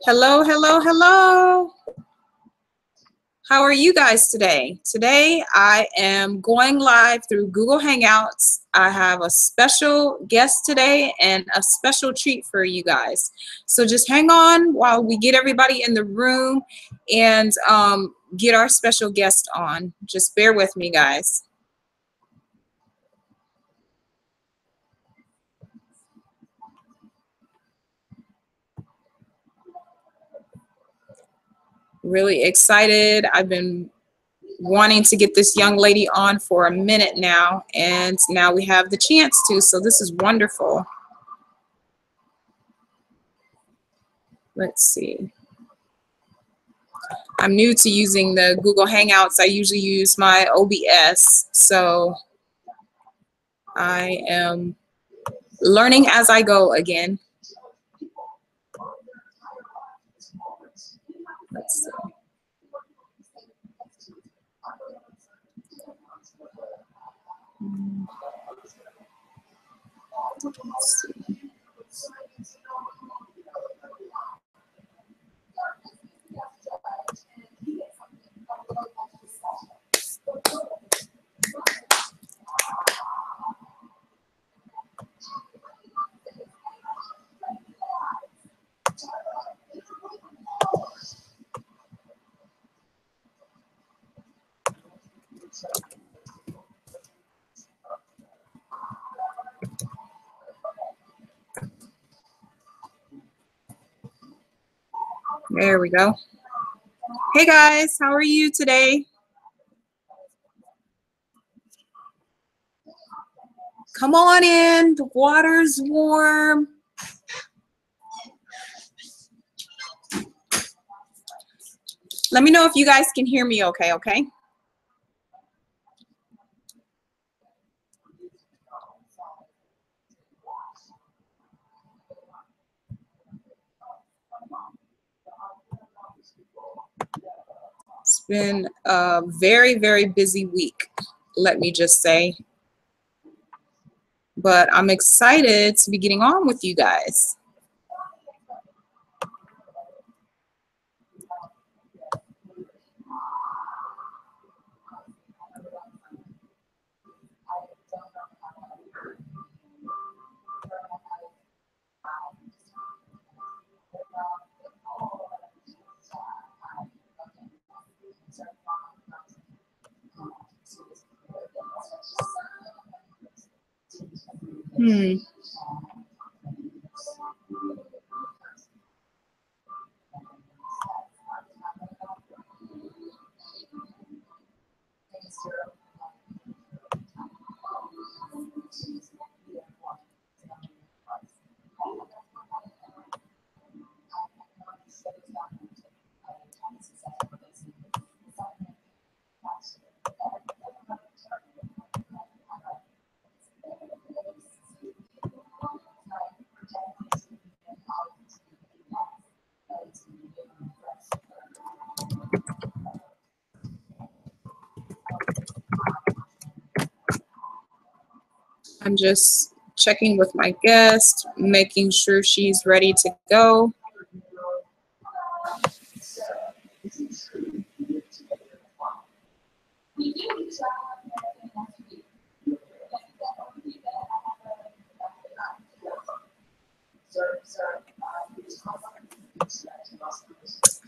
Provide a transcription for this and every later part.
Hello, hello, hello. How are you guys today? Today I am going live through Google Hangouts. I have a special guest today and a special treat for you guys. So just hang on while we get everybody in the room and get our special guest on. Just bear with me, guys. Really excited. I've been wanting to get this young lady on for a minute now, and now we have the chance to, so this is wonderful. Let's see. I'm new to using the Google Hangouts. I usually use my OBS, so I am learning as I go again. Let's see. Let's see. There we go. Hey guys, how are you today? Come on in, the water's warm. Let me know if you guys can hear me okay? It's been a very, very busy week, let me just say. But I'm excited to be getting on with you guys. I'm just checking with my guest, making sure she's ready to go.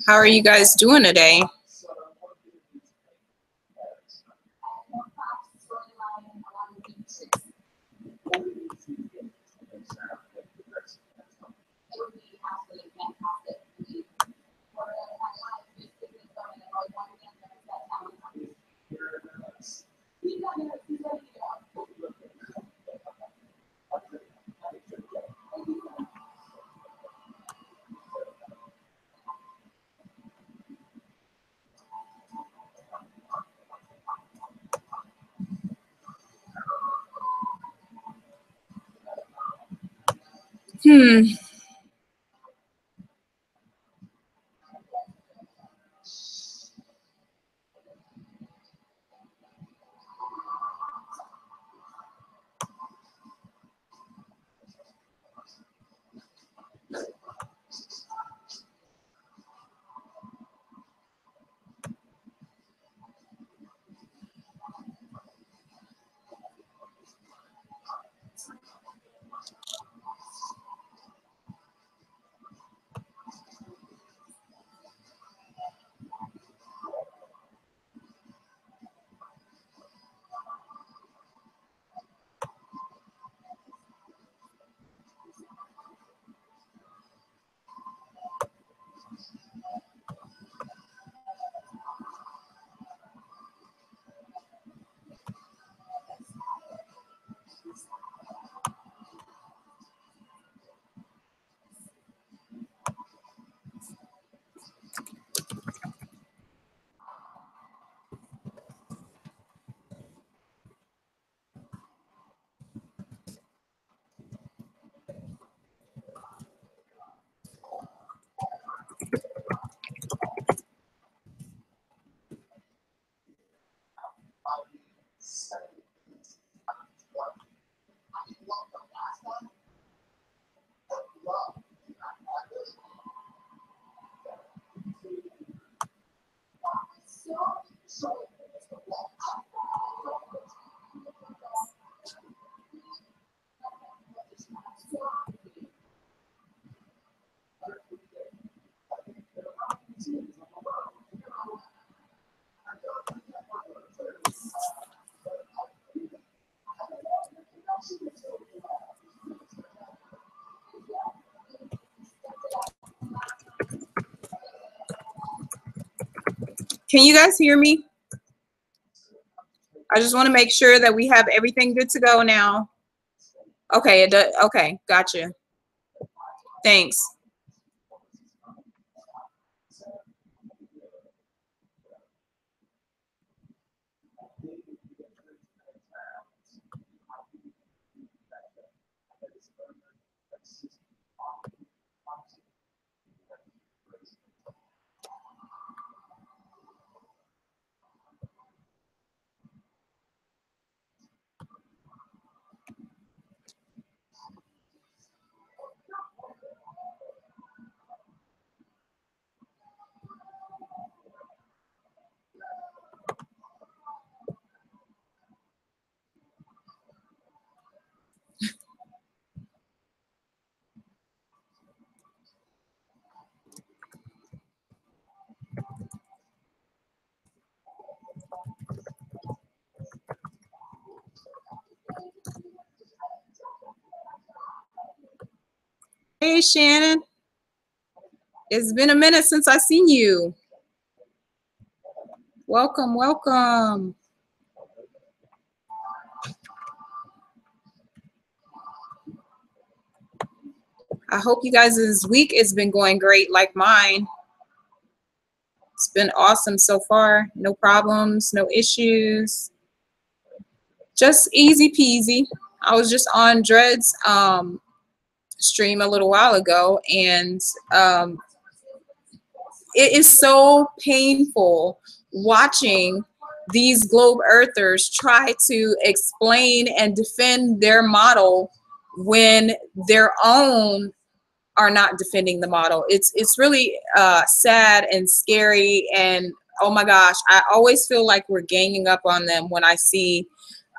How are you guys doing today? Can you guys hear me? I just want to make sure that we have everything good to go now. Okay, it does. Okay, gotcha. Thanks. Hey, Shannon. It's been a minute since I've seen you. Welcome, welcome. I hope you guys' week has been going great like mine. It's been awesome so far. No problems, no issues. Just easy peasy. I was just on Dred's stream a little while ago, and it is so painful watching these globe earthers try to explain and defend their model when their own are not defending the model. It's really sad and scary, and oh my gosh, I always feel like we're ganging up on them when I see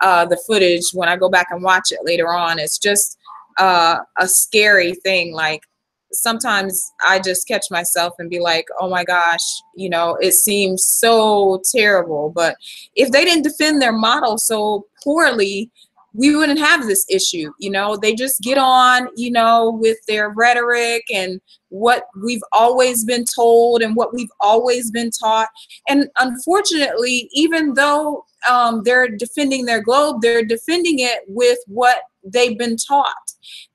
the footage, when I go back and watch it later on. It's just a scary thing. Like, sometimes I just catch myself and be like, oh my gosh, you know, it seems so terrible. But if they didn't defend their model so poorly, we wouldn't have this issue. You know, they just get on, you know, with their rhetoric and what we've always been told and what we've always been taught. And unfortunately, even though they're defending their globe, they're defending it with what they've been taught.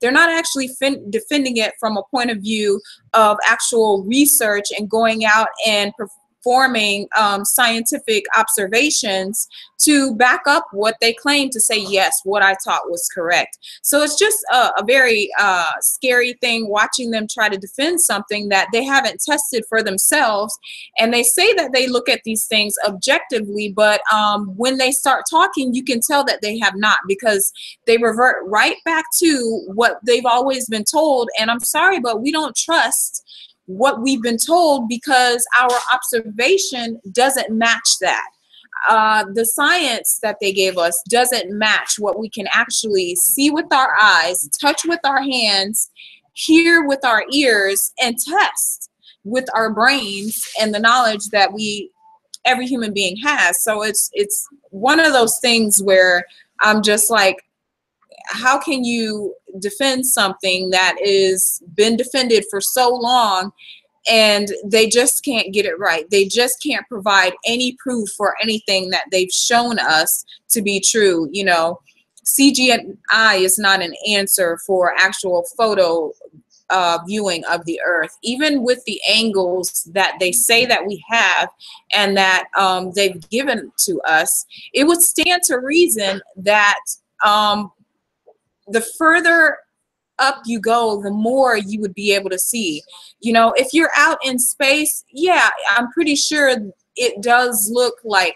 They're not actually defending it from a point of view of actual research and going out and performing scientific observations to back up what they claim to say, yes, what I taught was correct. So it's just a very scary thing watching them try to defend something that they haven't tested for themselves. And they say that they look at these things objectively, but when they start talking, you can tell that they have not, because they revert right back to what they've always been told. And I'm sorry, but we don't trust what we've been told because our observation doesn't match that. The science that they gave us doesn't match what we can actually see with our eyes, touch with our hands, hear with our ears, and test with our brains and the knowledge that every human being has. So it's one of those things where I'm just like, how can you defend something that is been defended for so long and they just can't get it right? They just can't provide any proof for anything that they've shown us to be true. You know, CGI is not an answer for actual photo viewing of the earth. Even with the angles that they say that we have and that they've given to us, it would stand to reason that the further up you go, the more you would be able to see. You know, if you're out in space, yeah, I'm pretty sure it does look like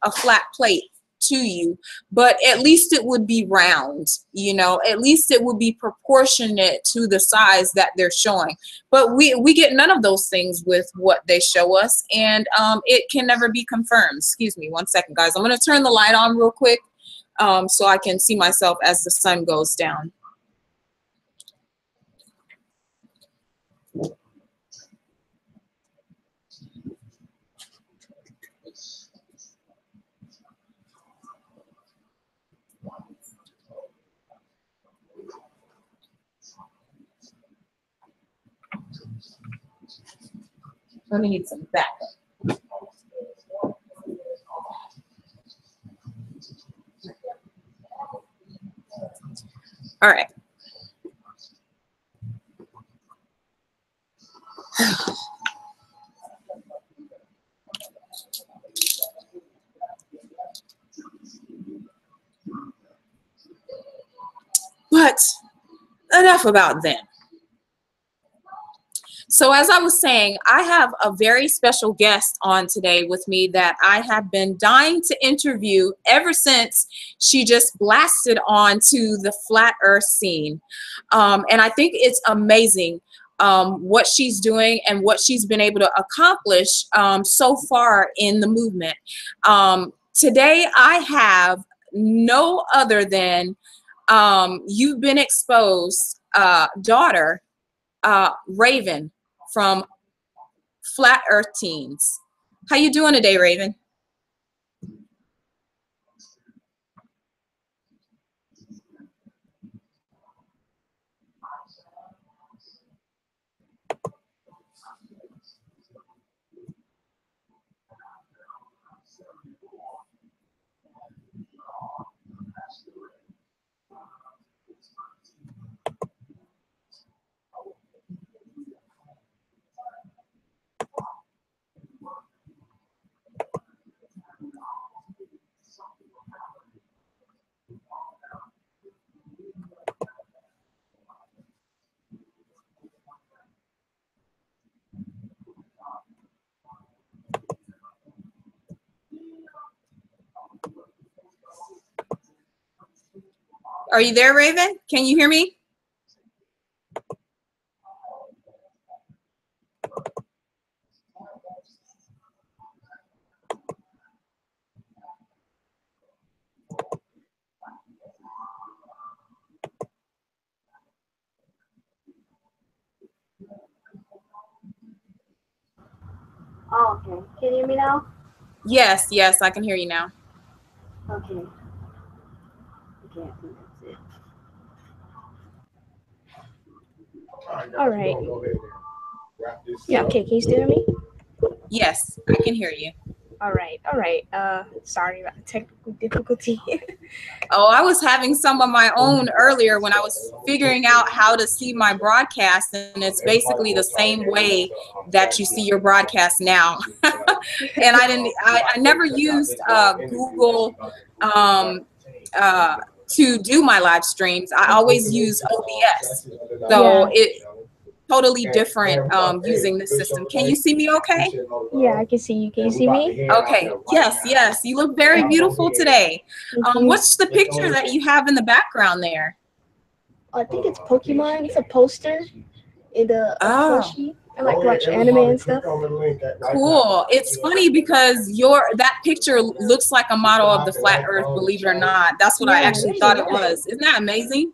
a flat plate to you, but at least it would be round, you know, at least it would be proportionate to the size that they're showing. But we get none of those things with what they show us, and it can never be confirmed. Excuse me one second, guys. I'm going to turn the light on real quick so I can see myself as the sun goes down. Let me need some backup. All right. But enough about them. So as I was saying, I have a very special guest on today with me that I have been dying to interview ever since she just blasted onto the flat earth scene. And I think it's amazing what she's doing and what she's been able to accomplish so far in the movement. Today I have no other than You've Been Exposed daughter, Raven from Flat Earth Teens. How you doing today, Raven? Are you there, Raven? Can you hear me? Oh, okay. Can you hear me now? Yes, yes, I can hear you now. Okay. Okay, I think that's it. All right. Yeah, okay. Can you still hear me? Yes, I can hear you. All right. All right. Sorry about the technical difficulty. Oh, I was having some of my own earlier when I was figuring out how to see my broadcast, and it's basically the same way that you see your broadcast now. And I never used Google to do my live streams. I always use OBS. So it totally different using this system. Can you see me okay? Yeah, I can see you. Can you see me? Okay. Yes, yes. You look very beautiful today. What's the picture that you have in the background there? I think it's Pokemon. It's a poster in a plushie. I like to watch anime and stuff. Cool. It's funny because that picture looks like a model of the flat earth, believe it or not. That's what I actually thought it was. Isn't that amazing?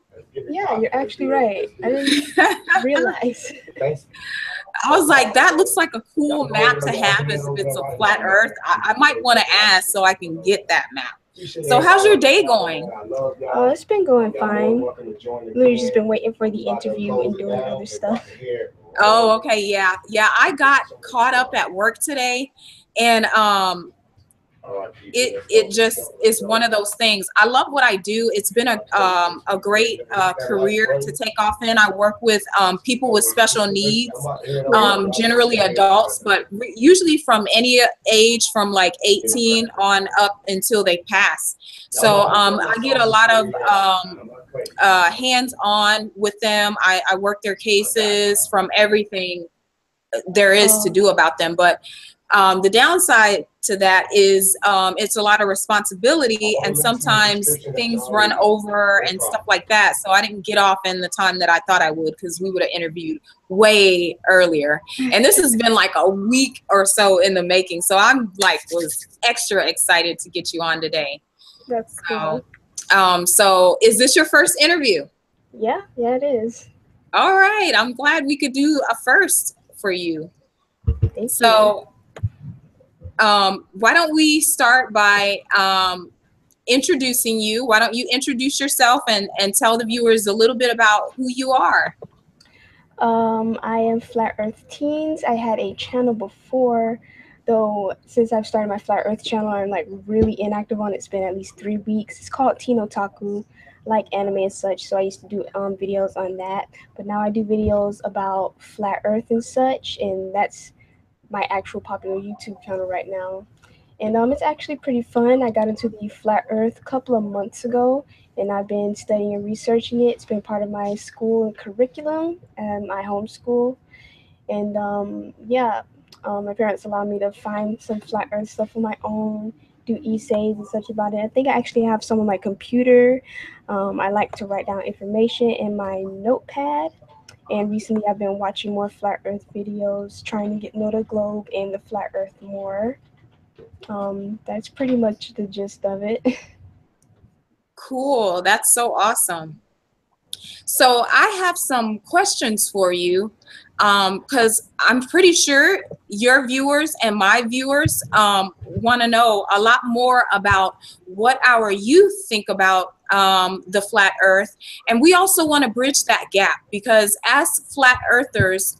Yeah, you're actually right. I didn't realize. I was like, that looks like a cool map to have as if it's a flat earth. I might want to ask so I can get that map. So how's your day going? Oh, it's been going fine. Literally just been waiting for the interview and doing other stuff. Oh, okay, yeah. Yeah, I got caught up at work today, and it just is one of those things. I love what I do. It's been a great career to take off in. I work with people with special needs, generally adults, but usually from any age from like 18 on up until they pass. So I get a lot of hands-on with them. I work their cases from everything there is to do about them. But the downside to that is it's a lot of responsibility, and sometimes things run over and stuff like that. So I didn't get off in the time that I thought I would, because we would have interviewed way earlier. And this has been like a week or so in the making. So I'm like was extra excited to get you on today. That's cool. So is this your first interview? Yeah, it is. All right. I'm glad we could do a first for you. Thank you. So why don't we start by introducing you? Why don't you introduce yourself and tell the viewers a little bit about who you are? I am Flat Earth Teens. I had a channel before, though since I've started my Flat Earth channel, I'm like really inactive on it. It's been at least 3 weeks. It's called Teen Otaku. like anime and such, so I used to do videos on that. But now I do videos about flat Earth and such, and that's my actual popular YouTube channel right now. And it's actually pretty fun. I got into the flat Earth a couple of months ago, and I've been studying and researching it. It's been part of my school curriculum and my homeschool. And yeah, my parents allowed me to find some flat Earth stuff on my own, do essays and such about it. I think I actually have some on my computer. I like to write down information in my notepad. And recently, I've been watching more flat Earth videos, trying to get to know the globe and the flat Earth more. That's pretty much the gist of it. Cool. That's so awesome. So I have some questions for you because I'm pretty sure your viewers and my viewers want to know a lot more about what our youth think about the flat earth. And we also want to bridge that gap because as flat earthers,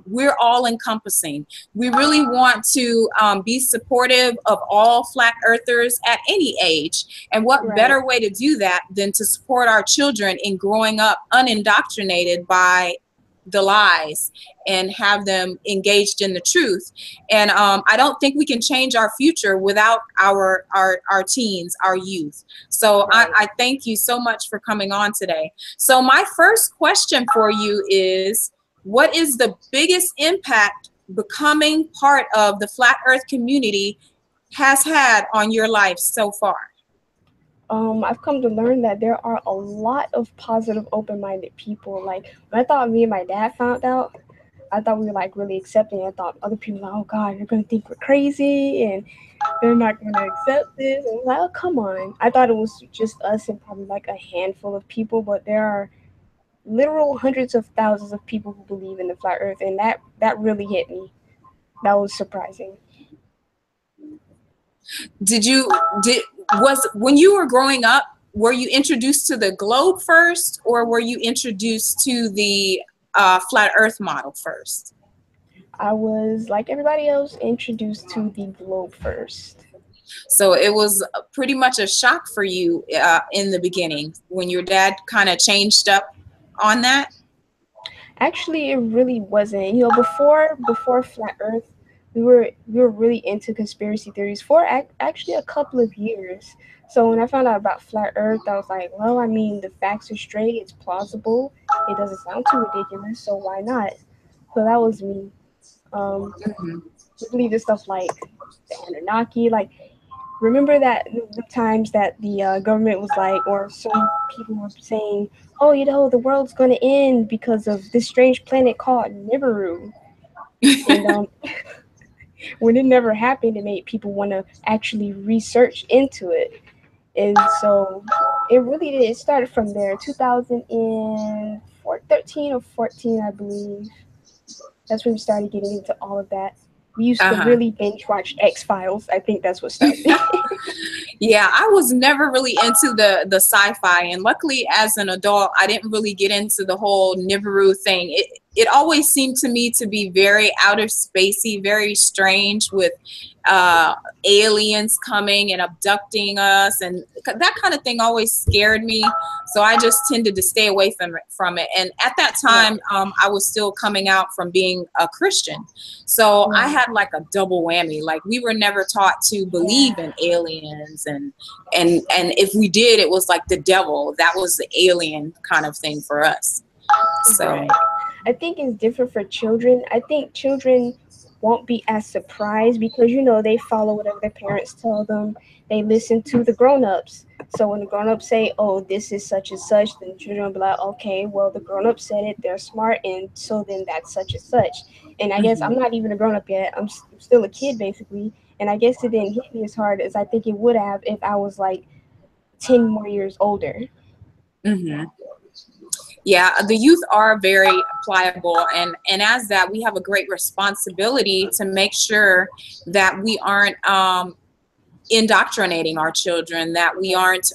we're all encompassing. We really want to be supportive of all flat earthers at any age. And what Right, better way to do that than to support our children in growing up unindoctrinated by the lies and have them engaged in the truth. And I don't think we can change our future without our teens, our youth. So right. I thank you so much for coming on today. So my first question for you is, what is the biggest impact becoming part of the flat earth community has had on your life so far? I've come to learn that there are a lot of positive, open-minded people. Like when I thought me and my dad found out, I thought we were like really accepting. I thought other people were like, oh God, they're gonna think we're crazy and they're not gonna accept this. And I was like, oh come on. I thought it was just us and probably like a handful of people, but there are literal hundreds of thousands of people who believe in the flat Earth, and that really hit me. That was surprising. Did you did was when you were growing up, were you introduced to the globe first, or were you introduced to the flat earth model first? I was like everybody else introduced to the globe first. So it was pretty much a shock for you in the beginning when your dad kind of changed up on that. Actually, it really wasn't. Before flat Earth, we were really into conspiracy theories for actually a couple of years. So when I found out about flat Earth, I was like, well, I mean, the facts are straight. It's plausible. It doesn't sound too ridiculous. So why not? So that was me. Um, Mhm. we believe in stuff like the Anunnaki. Like, remember that the times that the government was like, or some people were saying, "Oh, the world's going to end because of this strange planet called Nibiru," and when it never happened, it made people want to actually research into it, and so it really did. It started from there, 2013 or 14, I believe. That's when we started getting into all of that. We used to Uh-huh. really binge watch X Files. I think that's what started. Yeah, I was never really into the sci-fi, and luckily as an adult, I didn't really get into the whole Nibiru thing. It always seemed to me to be very outer spacey, very strange with uh, aliens coming and abducting us, and that kind of thing always scared me. So I just tended to stay away from it. And at that time, Right, I was still coming out from being a Christian. So I right. had like a double whammy. Like we were never taught to believe Yeah. in aliens, and if we did, it was like the devil. That was the alien kind of thing for us. So Right. I think it's different for children. I think children won't be as surprised because they follow whatever their parents tell them. They listen to the grown-ups. So when the grown-ups say, "Oh, this is such and such," then children will be like, "Okay, well the grown-up said it. They're smart, and so then that's such and such." And I guess mhm, I'm not even a grown-up yet. I'm still a kid basically. And I guess it didn't hit me as hard as I think it would have if I was like 10 more years older. mhm. Yeah, the youth are very pliable, and as that, we have a great responsibility to make sure that we aren't indoctrinating our children, that we aren't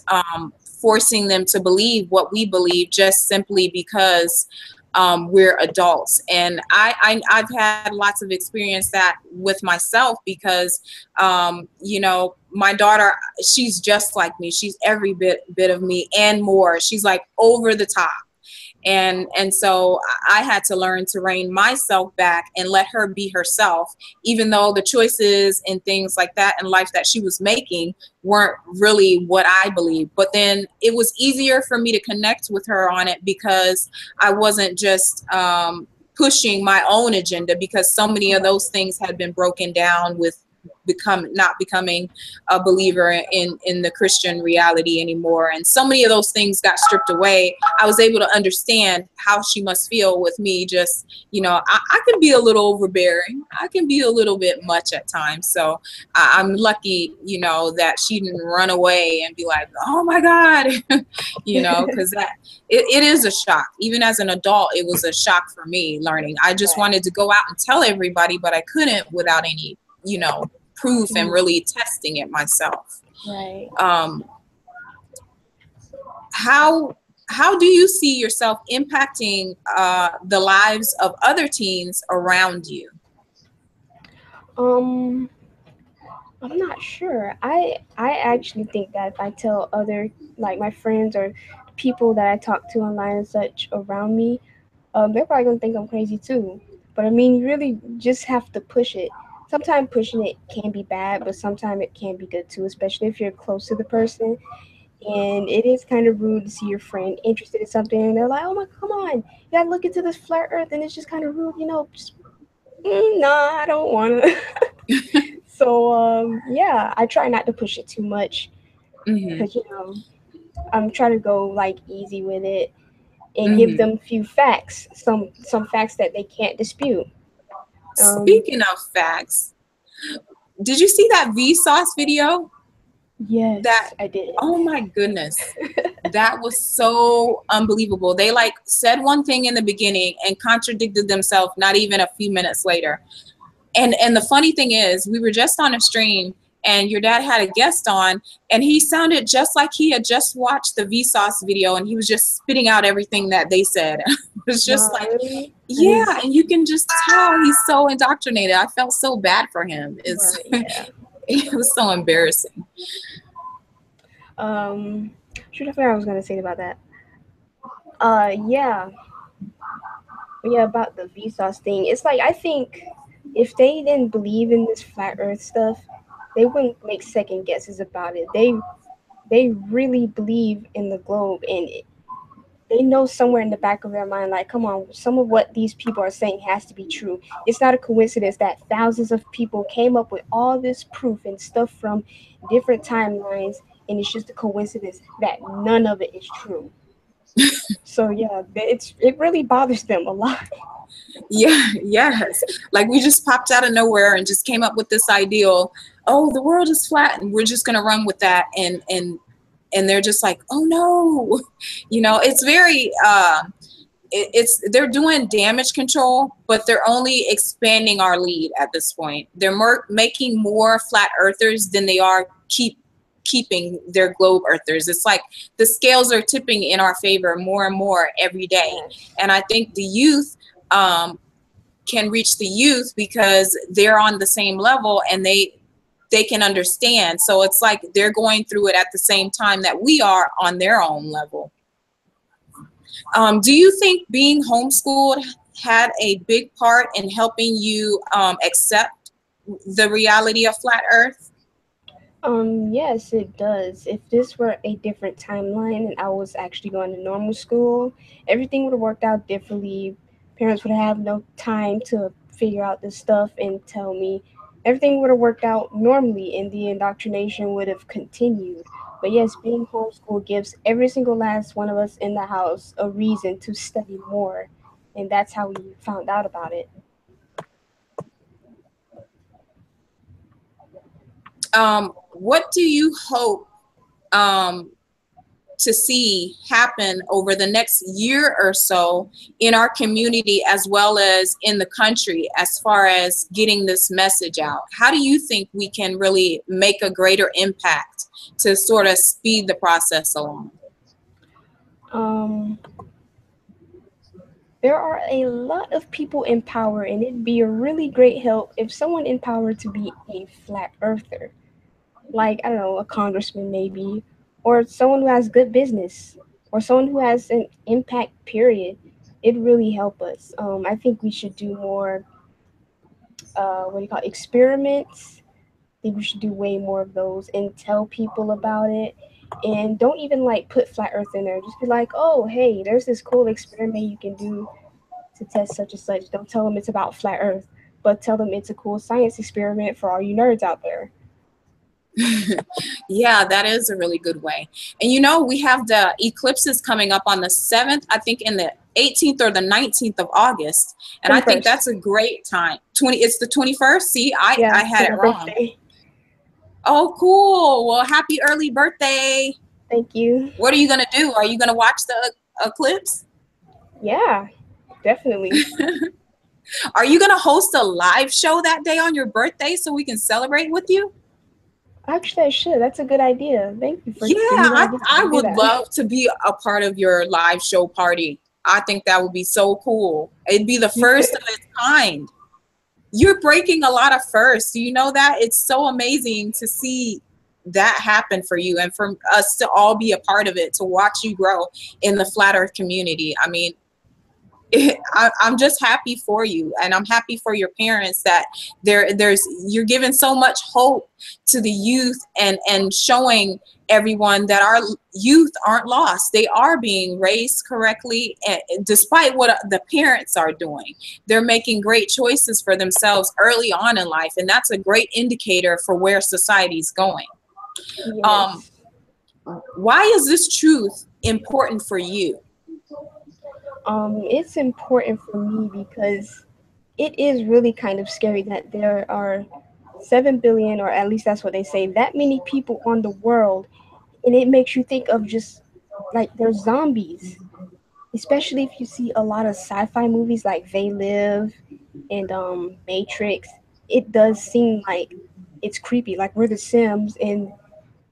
forcing them to believe what we believe just simply because we're adults. And I've had lots of experience that with myself because, you know, my daughter, she's just like me. She's every bit of me and more. She's like over the top. And so I had to learn to rein myself back and let her be herself, even though the choices and things like that in life that she was making weren't really what I believed. But then it was easier for me to connect with her on it because I wasn't just pushing my own agenda, because so many of those things had been broken down with not becoming a believer in the Christian reality anymore. And so many of those things got stripped away. I was able to understand how she must feel with me. Just, you know, I can be a little overbearing. I can be a little bit much at times. So I'm lucky, you know, that she didn't run away and be like, oh my God, you know, because it is a shock. Even as an adult, it was a shock for me learning. I just wanted to go out and tell everybody, but I couldn't without any, you know, proof and really testing it myself. Right. How do you see yourself impacting the lives of other teens around you? I'm not sure. I actually think that if I tell other, like my friends or people that I talk to online and such around me, they're probably gonna think I'm crazy too. But I mean, you really just have to push it. Sometimes pushing it can be bad, but sometimes it can be good too, especially if you're close to the person. And it is kind of rude to see your friend interested in something, and they're like, "Oh my, come on, you gotta look into this flat Earth," and it's just kind of rude, you know. Just, nah, I don't wanna. So yeah, I try not to push it too much Mm-hmm. because you know I'm trying to go like easy with it and give Mm-hmm. them a few facts, some facts that they can't dispute. Um, Speaking of facts, did you see that Vsauce video? That, yes, I did. oh my goodness, that was so unbelievable. They like said one thing in the beginning and contradicted themselves not even a few minutes later. And the funny thing is, we were just on a stream and your dad had a guest on, and he sounded just like he had just watched the Vsauce video, and he was just spitting out everything that they said. It was just Wow, like, really? That yeah, is and you can just tell he's so indoctrinated. I felt so bad for him. It's right. Yeah. it was so embarrassing. Um, shoot, I forgot what I was gonna say about that. Yeah, yeah, about the Vsauce thing. It's like I think if they didn't believe in this flat Earth stuff, they wouldn't make second guesses about it. They really believe in the globe, and they know somewhere in the back of their mind, like, come on, some of what these people are saying has to be true. It's not a coincidence that thousands of people came up with all this proof and stuff from different timelines, and it's just a coincidence that none of it is true. So yeah, it really bothers them a lot. Yeah, yes. Like we just popped out of nowhere and just came up with this ideal, oh, the world is flat and we're just gonna run with that, and they're just like, oh no. You know, it's very it's they're doing damage control, but they're only expanding our lead at this point. They're making more flat earthers than they are keeping their globe earthers. It's like the scales are tipping in our favor more and more every day. Yes. And I think the youth can reach the youth because they're on the same level and they can understand. So it's like they're going through it at the same time that we are on their own level. Do you think being homeschooled had a big part in helping you accept the reality of flat Earth? Yes, it does. If this were a different timeline and I was actually going to normal school, everything would have worked out differently. Parents would have no time to figure out this stuff and tell me. Everything would have worked out normally and the indoctrination would have continued. But yes, being homeschooled gives every single last one of us in the house a reason to study more. And that's how we found out about it. What do you hope um, to see happen over the next year or so in our community as well as in the country as far as getting this message out? How do you think we can really make a greater impact to sort of speed the process along? Um, there are a lot of people in power, and it'd be a really great help if someone in power to be a flat earther. Like, I don't know, a congressman maybe, or someone who has good business, or someone who has an impact, period. It'd really help us. I think we should do more, what do you call it, experiments. I think we should do way more of those and tell people about it. And don't even like put flat earth in there. Just be like, oh, hey, there's this cool experiment you can do to test such and such. Don't tell them it's about flat earth, but tell them it's a cool science experiment for all you nerds out there. Yeah, that is a really good way. And you know, we have the eclipses coming up on the 7th, I think in the 18th or the 19th of August. And I think 21st. that's a great time. It's the 21st. See, I Yeah, had it's it my wrong. birthday. Oh, cool. Well, happy early birthday. Thank you. What are you going to do? Are you going to watch the eclipse? Yeah, definitely. Are you going to host a live show that day on your birthday so we can celebrate with you? Actually, I should. That's a good idea. Thank you for Yeah, giving me the idea. I I'll do would that. love to be a part of your live show party. I think that would be so cool. It'd be the first of its kind. You're breaking a lot of firsts. Do you know that? It's so amazing to see that happen for you and for us to all be a part of it, to watch you grow in the flat earth community. I mean, I'm just happy for you, and I'm happy for your parents that you're giving so much hope to the youth and showing everyone that our youth aren't lost. They are being raised correctly, and despite what the parents are doing, they're making great choices for themselves early on in life, and that's a great indicator for where society's going. Um, Yes. why is this truth important for you? It's important for me because it is really kind of scary that there are 7 billion, or at least that's what they say, that many people on the world, and it makes you think of just like they're zombies. Especially if you see a lot of sci-fi movies like They Live and Matrix, it does seem like it's creepy. Like we're the Sims and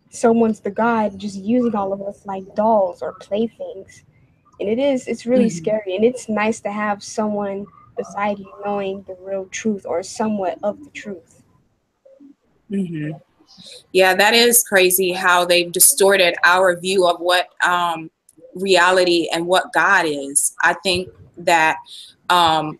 someone's the god just using all of us like dolls or playthings. And it's really Mhm. scary. And it's nice to have someone beside you knowing the real truth or somewhat of the truth. Mhm. Yeah, that is crazy how they've distorted our view of what reality and what God is. I think that um,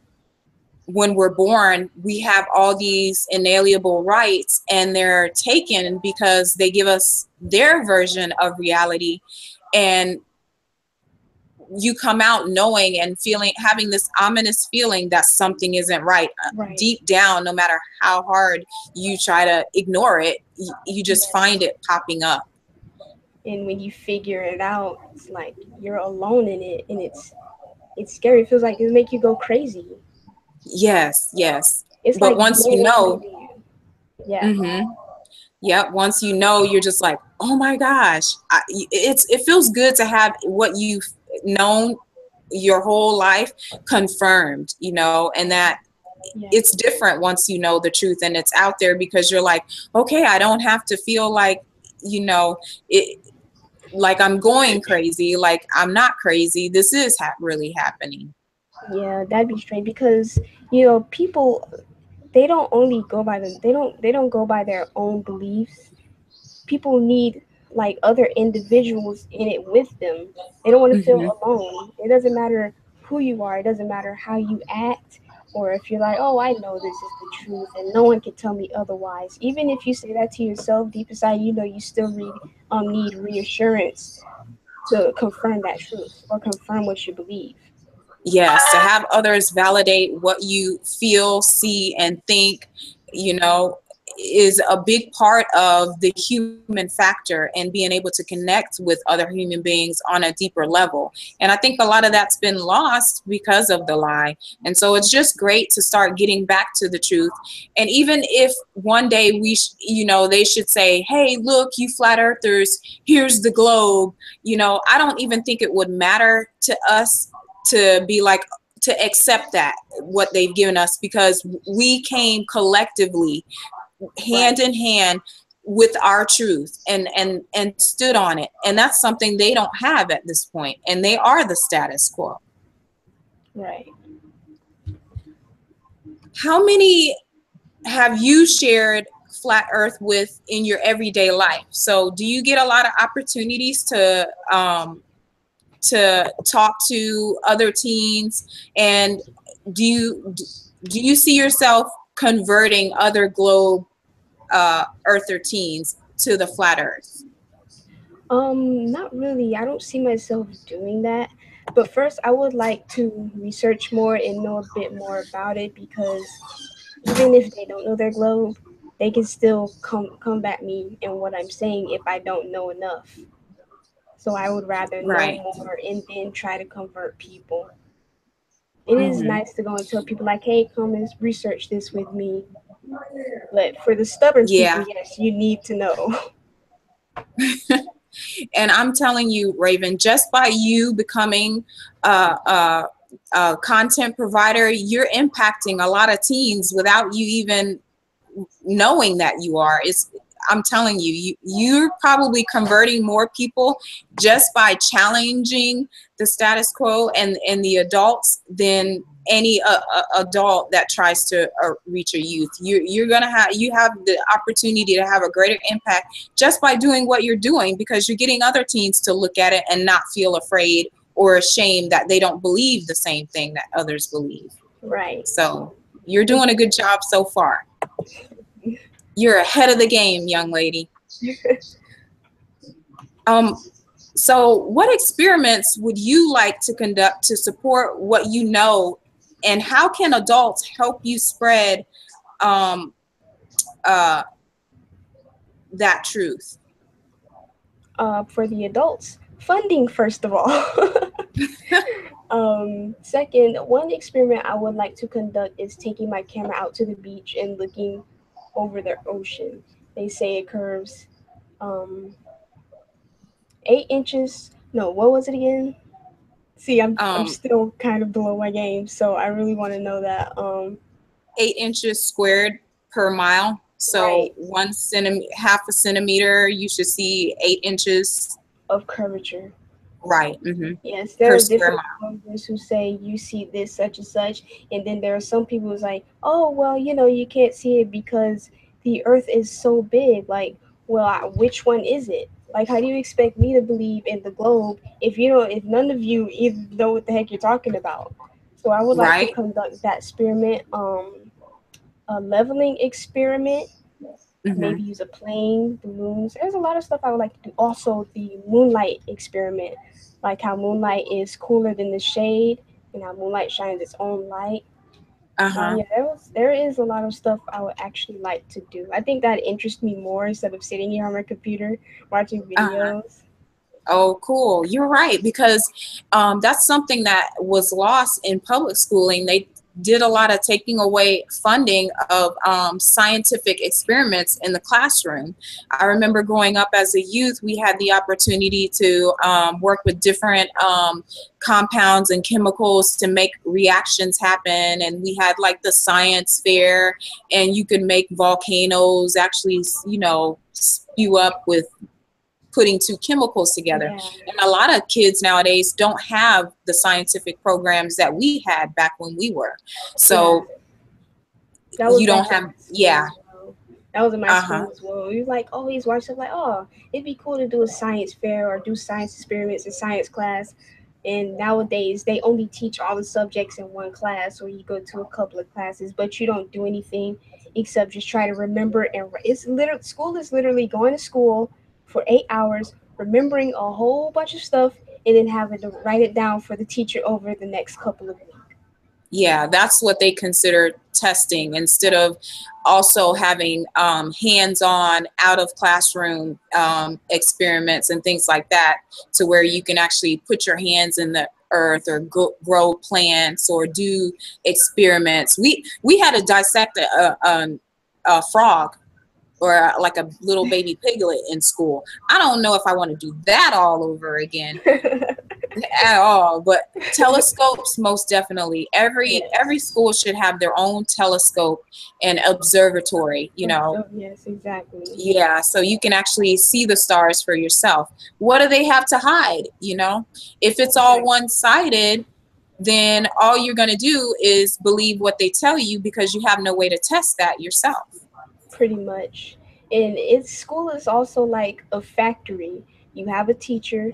when we're born, we have all these inalienable rights, and they're taken because they give us their version of reality. And you come out knowing and feeling, having this ominous feeling that something isn't right Right. deep down. No matter how hard you try to ignore it, you just find Yes. it popping up. And when you figure it out, it's like you're alone in it, and it's scary. It feels like it make you go crazy. Yes, yes. It's But like once no you one can know, do you. Yeah. mm-hmm, yeah, once you know, you're just like, oh my gosh, it feels good to have what you've known your whole life confirmed, you know, and that Yeah. it's different once you know the truth and it's out there, because you're like, okay, I don't have to feel like, you know, it, like I'm going crazy, like I'm not crazy. This is really happening. Yeah, that'd be strange because people, they don't only go by they don't go by their own beliefs. People need like other individuals in it with them. They don't want to feel Hmm. alone. It doesn't matter who you are. It doesn't matter how you act, or if you're like, oh, I know this is the truth and no one can tell me otherwise. Even if you say that to yourself, deep inside, you still need reassurance to confirm that truth or confirm what you believe. Yes, to have others validate what you feel, see, and think, you know, is a big part of the human factor and being able to connect with other human beings on a deeper level. And I think a lot of that's been lost because of the lie. And so it's just great to start getting back to the truth. And even if one day they should say, hey, look, you flat earthers, here's the globe. You know, I don't even think it would matter to us to be like, to accept that what they've given us, because we came collectively hand Right. in hand with our truth and stood on it, and that's something they don't have at this point, and they are the status quo. Right. How many have you shared Flat Earth with in your everyday life? So do you get a lot of opportunities to talk to other teens, and do you see yourself converting other globe earther teens to the flat earth? Not really. I don't see myself doing that. But first, I would like to research more and know a bit more about it because even if they don't know their globe, they can still combat me in what I'm saying if I don't know enough. So I would rather know Right. more and then try to convert people. It is Hmm. nice to go and tell people like, "Hey, come and research this with me." But for the stubborn people, Yeah. yes, you need to know. And I'm telling you, Raven, just by you becoming a content provider, you're impacting a lot of teens without you even knowing that you are. I'm telling you, you're probably converting more people just by challenging the status quo and the adults than any adult that tries to reach a youth. You're gonna have the opportunity to have a greater impact just by doing what you're doing, because you're getting other teens to look at it and not feel afraid or ashamed that they don't believe the same thing that others believe. Right. So you're It's doing a good job so far. You're ahead of the game, young lady. Um, so what experiments would you like to conduct to support what you know, and how can adults help you spread um, uh, that truth? for the adults. Funding, first of all. Second, one experiment I would like to conduct is taking my camera out to the beach and looking over the ocean. They say it curves 8 inches. No, what was it again? See, I'm Um, still kind of below my game, so I really want to know that. 8 inches squared per mile. So Right, one centimeter, half a centimeter, you should see 8 inches. of curvature. Right. Mm-hmm. Yes, there Per are square different mile. bloggers who say you see this such and such, and then there are some people who's like, oh well, you can't see it because the Earth is so big. Like, well, which one is it? Like, how do you expect me to believe in the globe if if none of you even know what the heck you're talking about? So I would like to Right. conduct that experiment, a leveling experiment, Mm-hmm. maybe use a plane, the moons. There's a lot of stuff I would like to do. Also, the moonlight experiment, like how moonlight is cooler than the shade, and how moonlight shines its own light. Uh-huh. Yeah, there is a lot of stuff I would actually like to do. I think that interests me more instead of sitting here on my computer watching Uh-huh. videos. Oh, cool. You're right, because that's something that was lost in public schooling. They did a lot of taking away funding of scientific experiments in the classroom. I remember growing up as a youth, we had the opportunity to work with different compounds and chemicals to make reactions happen. And we had like the science fair, and you could make volcanoes actually, spew up with putting two chemicals together. Yeah, And a lot of kids nowadays don't have the scientific programs that we had back when we were. yeah. So That was you don't back in have, my school yeah, as well. That was in my uh-huh, school as well. We like always watch stuff like, oh, it'd be cool to do a science fair or do science experiments in science class. And nowadays, they only teach all the subjects in one class, or you go to a couple of classes, but you don't do anything except just try to remember. And it's literally school is literally going to school for 8 hours, remembering a whole bunch of stuff, and then having to write it down for the teacher over the next couple of weeks. yeah, that's what they consider testing, instead of also having hands-on out of classroom experiments and things like that, to where you can actually put your hands in the earth or grow plants or do experiments. We had to dissect a frog, or like a little baby piglet in school. I don't know if I want to do that all over again at all, but telescopes, most definitely. Every Yes. school should have their own telescope and observatory, Yes, exactly. yeah, so you can actually see the stars for yourself. What do they have to hide? If it's all Exactly. one-sided, then all you're going to do is believe what they tell you because you have no way to test that yourself. Pretty much. And it's school is also like a factory. You have a teacher,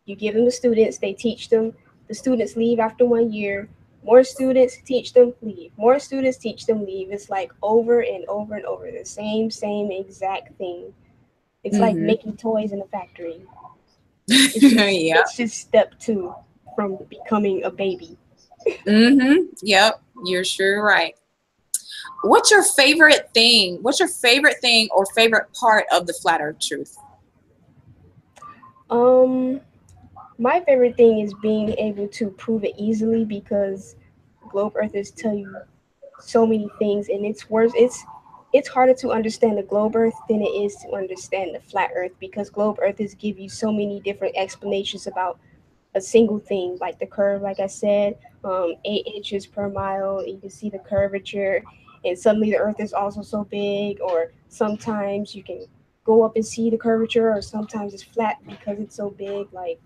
you give them the students, they teach them. The students leave after 1 year. More students teach them, leave. More students teach them, leave. It's like over and over and over the same exact thing. It's like Mm-hmm. making toys in a factory. Yeah. It's just step two from becoming a baby. Mm-hmm. Yep. You're sure right. What's your favorite thing? What's your favorite thing or favorite part of the flat earth truth? Um, my favorite thing is being able to prove it easily because globe earthers tell you so many things, and it's worse. It's harder to understand the globe earth than it is to understand the flat earth because globe earthers give you so many different explanations about a single thing, like the curve, like I said, 8 inches per mile. You can see the curvature, and suddenly the Earth is also so big. Or sometimes you can go up and see the curvature, or sometimes it's flat because it's so big. Like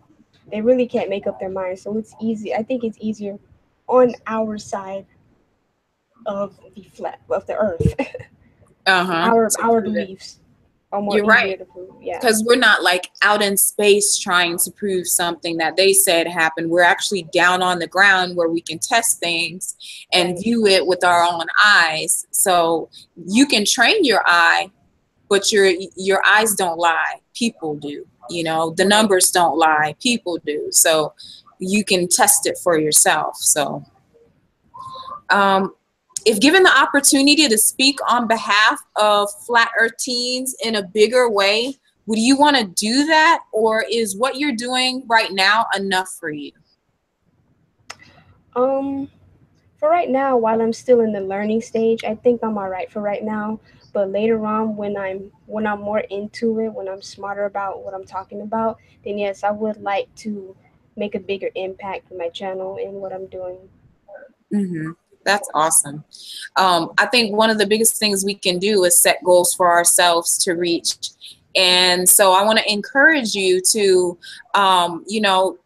they really can't make up their mind. So it's easy. I think it's easier on our side of the flat of the Earth. Uh-huh. To Our prove it. beliefs are more You're right. easier to prove. Yeah. Because we're not like out in space trying to prove something that they said happened. We're actually down on the ground where we can test things and Right. view it with our own eyes. So you can train your eye, but your eyes don't lie. People do. You know, the Right. numbers don't lie. People do. So you can test it for yourself. So um, if given the opportunity to speak on behalf of Flat Earth teens in a bigger way, would you want to do that, or is what you're doing right now enough for you? Um. For right now, while I'm still in the learning stage, I think I'm all right for right now. But later on, when I'm more into it, when I'm smarter about what I'm talking about, then yes, I would like to make a bigger impact with my channel and what I'm doing. Mm-hmm. That's awesome. I think one of the biggest things we can do is set goals for ourselves to reach. And so I want to encourage you to, you know,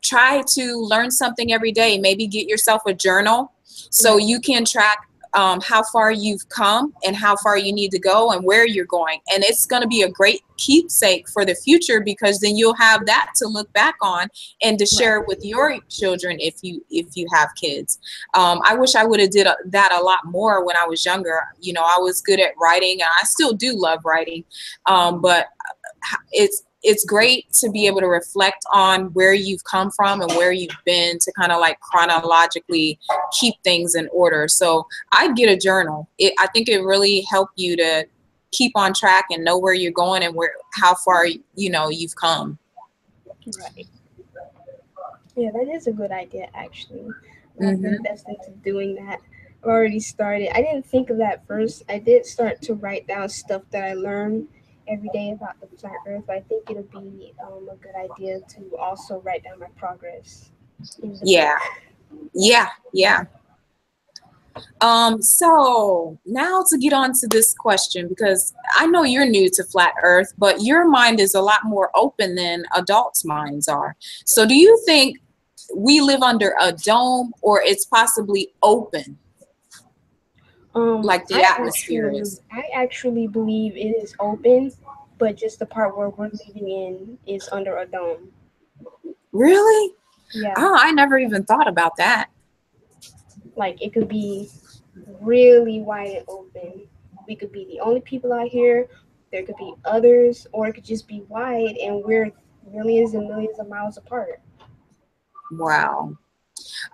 try to learn something every day. Maybe get yourself a journal so Right, you can track how far you've come and how far you need to go and where you're going. And it's going to be a great keepsake for the future because then you'll have that to look back on and to right, share with your children if you have kids. I wish I would have did that a lot more when I was younger. You know, I was good at writing and I still do love writing, but it's great to be able to reflect on where you've come from and where you've been to kind of like chronologically keep things in order. So I'd get a journal. I think it really helped you to keep on track and know where you're going and how far you've come. right. Yeah, that is a good idea, actually. I'll Hmm. invest into doing that. I've already started. I didn't think of that first. I did start to write down stuff that I learned every day about the flat Earth. But I think it'll be a good idea to also write down my progress in the Yeah, book. yeah. So now to get on to this question, because I know you're new to flat earth, but your mind is a lot more open than adults' minds are. So do you think we live under a dome or it's possibly open like the atmosphere is? I actually believe it is open, but just the part where we're living in is under a dome. Really? Yeah, Oh, I never even thought about that. like it could be really wide and open. We could be the only people out here. There could be others, or it could just be wide, and we're millions and millions of miles apart. Wow.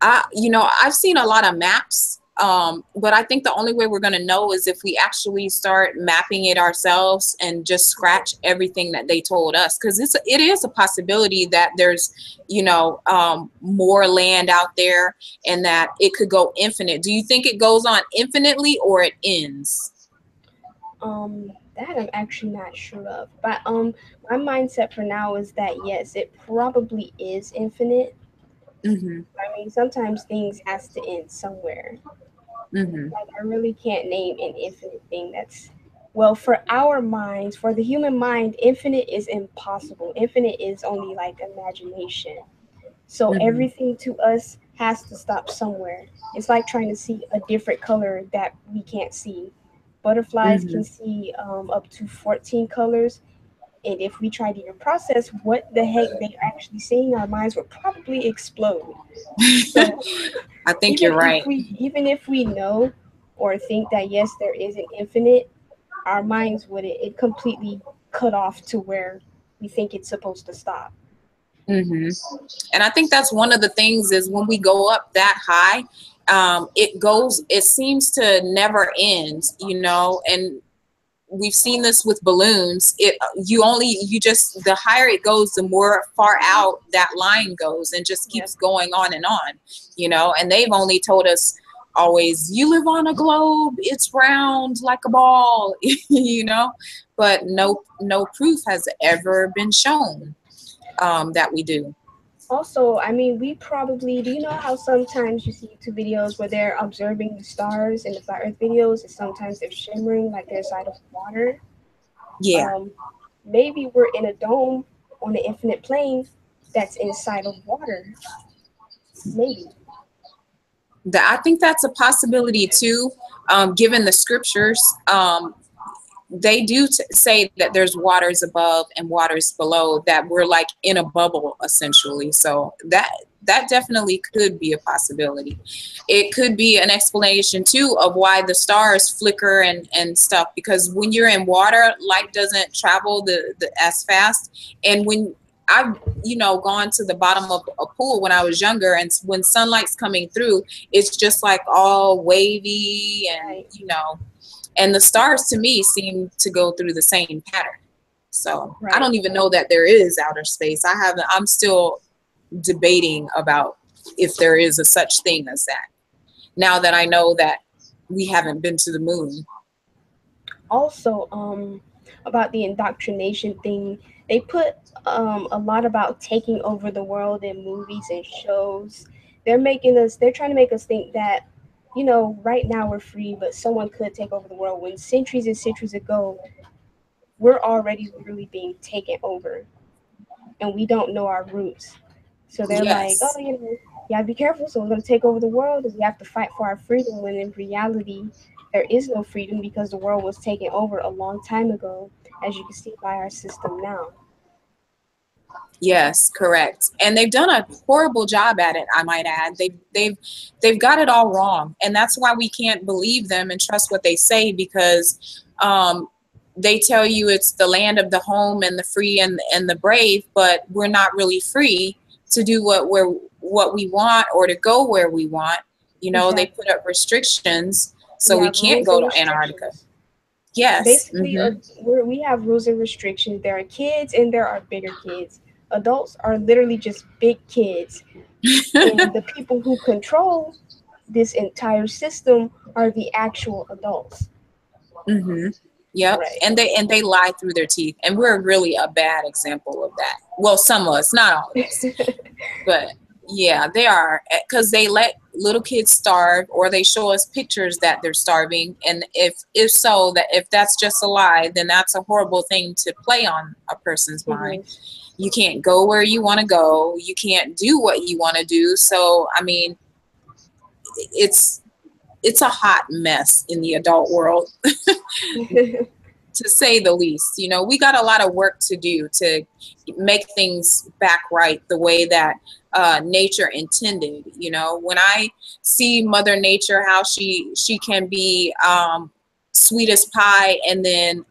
I've seen a lot of maps, but I think the only way we're going to know is if we actually start mapping it ourselves and just scratch everything that they told us. Because it is a possibility that there's, more land out there and that it could go infinite. Do you think it goes on infinitely or it ends? That I'm actually not sure of, but my mindset for now is that yes, it probably is infinite. Mm-hmm. I mean, sometimes things has to end somewhere. Mm-hmm. Like I really can't name an infinite thing that's well for our minds, for the human mind, infinite is impossible. Infinite is only like imagination. So Hmm. everything to us has to stop somewhere. It's like trying to see a different color that we can't see. Butterflies Hmm. can see up to 14 colors. And if we try to even process what the heck they're actually seeing, our minds would probably explode. So I think you're right. even if we know or think that yes, there is an infinite, our minds would it completely cut off to where we think it's supposed to stop. Hmm. And I think that's one of the things is when we go up that high, it seems to never end, and we've seen this with balloons. The higher it goes, the more far out that line goes and just Yep. keeps going on and on, and they've only told us always, you live on a globe, it's round like a ball, but no proof has ever been shown that we do. Also, I mean, we probably do you know how sometimes you see YouTube videos where they're observing the stars in the flat Earth videos, and sometimes they're shimmering like they're inside of water. Yeah. Um, Maybe we're in a dome on the infinite plane that's inside of water. Maybe. I think that's a possibility too, given the scriptures. They do say that there's waters above and waters below, that we're like in a bubble essentially. So that definitely could be a possibility. It could be an explanation too of why the stars flicker and stuff, because when you're in water, light doesn't travel the as fast. And when I've gone to the bottom of a pool when I was younger, and when sunlight's coming through, it's just like all wavy, and Right. and the stars to me seem to go through the same pattern. So I Right. don't even know that there is outer space. I'm still debating about if there is a such thing as that, now that I know that we haven't been to the moon. Also, about the indoctrination thing, they put a lot about taking over the world in movies and shows. They're trying to make us think that, right now we're free, but someone could take over the world when centuries and centuries ago, we're already literally being taken over and we don't know our roots. So they're like, oh, Yes. you gotta be careful. So we're gonna take over the world, and we have to fight for our freedom. When in reality, there is no freedom because the world was taken over a long time ago, as you can see by our system now. Yes, correct. And they've done a horrible job at it, I might add. They've got it all wrong. And that's why we can't believe them and trust what they say, because they tell you it's the land of the home and the free and the brave, but we're not really free to do what we want or to go where we want. They put Exactly. up restrictions so We we have can't rules go and to Antarctica. restrictions. Yes. Basically, we have rules and restrictions. There are kids and there are bigger kids. Adults are literally just big kids, and the people who control this entire system are the actual adults. Mm-hmm. Yep. Right. And they lie through their teeth. And we're really a bad example of that. Well, some of us, not all of us. But yeah, they are, because they let little kids starve, or they show us pictures that they're starving. And if that's just a lie, then that's a horrible thing to play on a person's It mind. is. You can't go where you want to go. You can't do what you want to do. So, I mean, it's it's a hot mess in the adult world, to say the least. We got a lot of work to do to make things back right the way that nature intended. When I see Mother Nature, how she can be sweet as pie, and then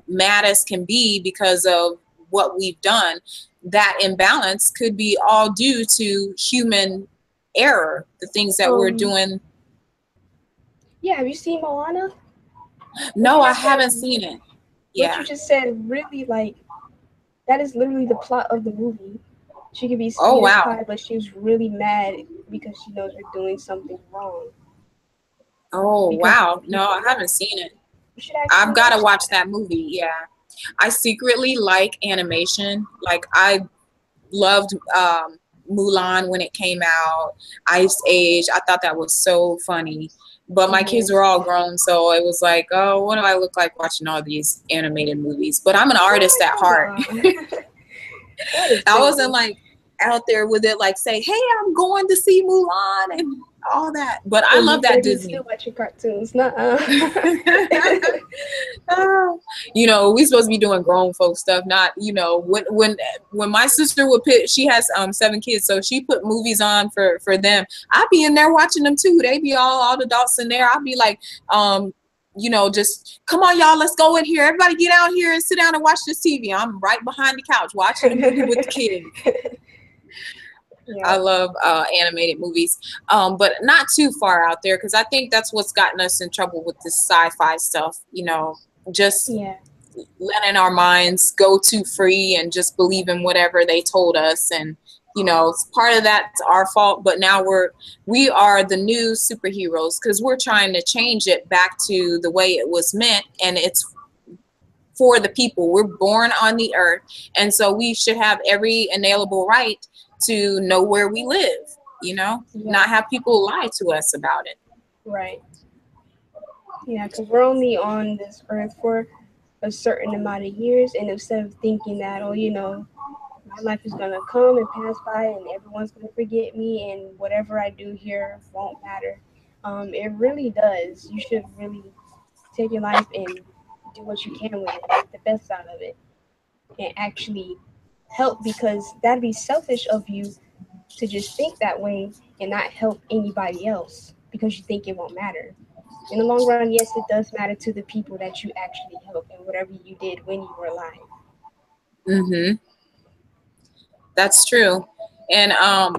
mad as can be because of what we've done, that imbalance could be all due to human error, the things that we're um, doing. yeah, have you seen Moana? What you No, I just said, haven't seen it. what you Yeah. just said, really like that is literally the plot of the movie. She could be Oh, sweet as wow. pie, but she was really mad because she knows we're doing something wrong. Oh, Because wow. No, I yeah, haven't seen it. you should actually I've got to watch watch that. that movie. Yeah. I secretly like animation. Like, I loved Mulan when it came out, Ice Age. I thought that was so funny. But my kids were Hmm. all grown, so it was like, oh, what do I look like watching all these animated movies? But I'm an artist Oh, at come heart. on. That is I wasn't crazy. like, out there with it, like say, hey, I'm going to see Mulan and all that. But I And love you that 30 Disney. still watching cartoons. Nuh-uh. You know, we supposed to be doing grown folk stuff, not, you know, when my sister would put, she has 7 kids, so she put movies on for them. I'd be in there watching them too. They be all the adults in there. I'd be like, you know, just come on, y'all, let's go in here. Everybody get out here and sit down and watch this TV. I'm right behind the couch watching the movie with the kids. Yeah. I love animated movies, but not too far out there, because I think that's what's gotten us in trouble with this sci-fi stuff. You know, just Yeah. letting our minds go too free and just believing whatever they told us. And you know, part of that's our fault, but now we are the new superheroes, because we're trying to change it back to the way it was meant, and it's for the people. We're born on the earth, and so we should have every inalienable right to know where we live, you know, Yeah. not have people lie to us about it. Right. Yeah, because we're only on this earth for a certain amount of years, and instead of thinking that, oh, you know, my life is gonna come and pass by, and everyone's gonna forget me, and whatever I do here won't matter. It really does. You should really take your life and do what you can with it, make the best out of it, and actually help, because that'd be selfish of you to just think that way and not help anybody else because you think it won't matter. In the long run, yes, it does matter to the people that you actually help and whatever you did when you were alive. Mm-hmm. That's true. And I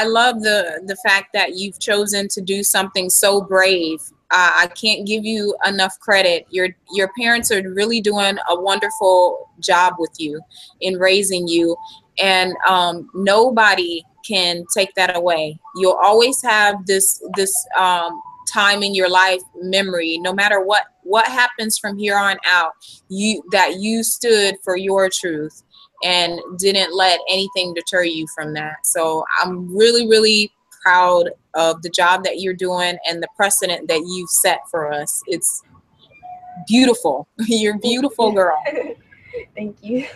love the fact that you've chosen to do something so brave. I can't give you enough credit. Your parents are really doing a wonderful job with you in raising you, and nobody can take that away. You'll always have this time in your life memory, no matter what happens from here on out. You stood for your truth and didn't let anything deter you from that. So I'm really, really proud of the job that you're doing and the precedent that you've set for us. It's beautiful. You're a beautiful girl. Thank you.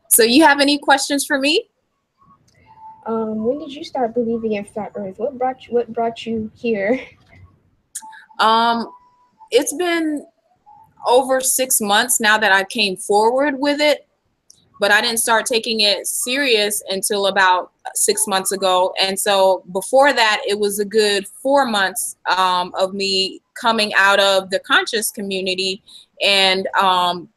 So you have any questions for me? When did you start believing in flat Earth? What brought you here? Um, it's been over 6 months now that I came forward with it, but I didn't start taking it serious until about 6 months ago. And so before that, it was a good 4 months of me coming out of the conscious community and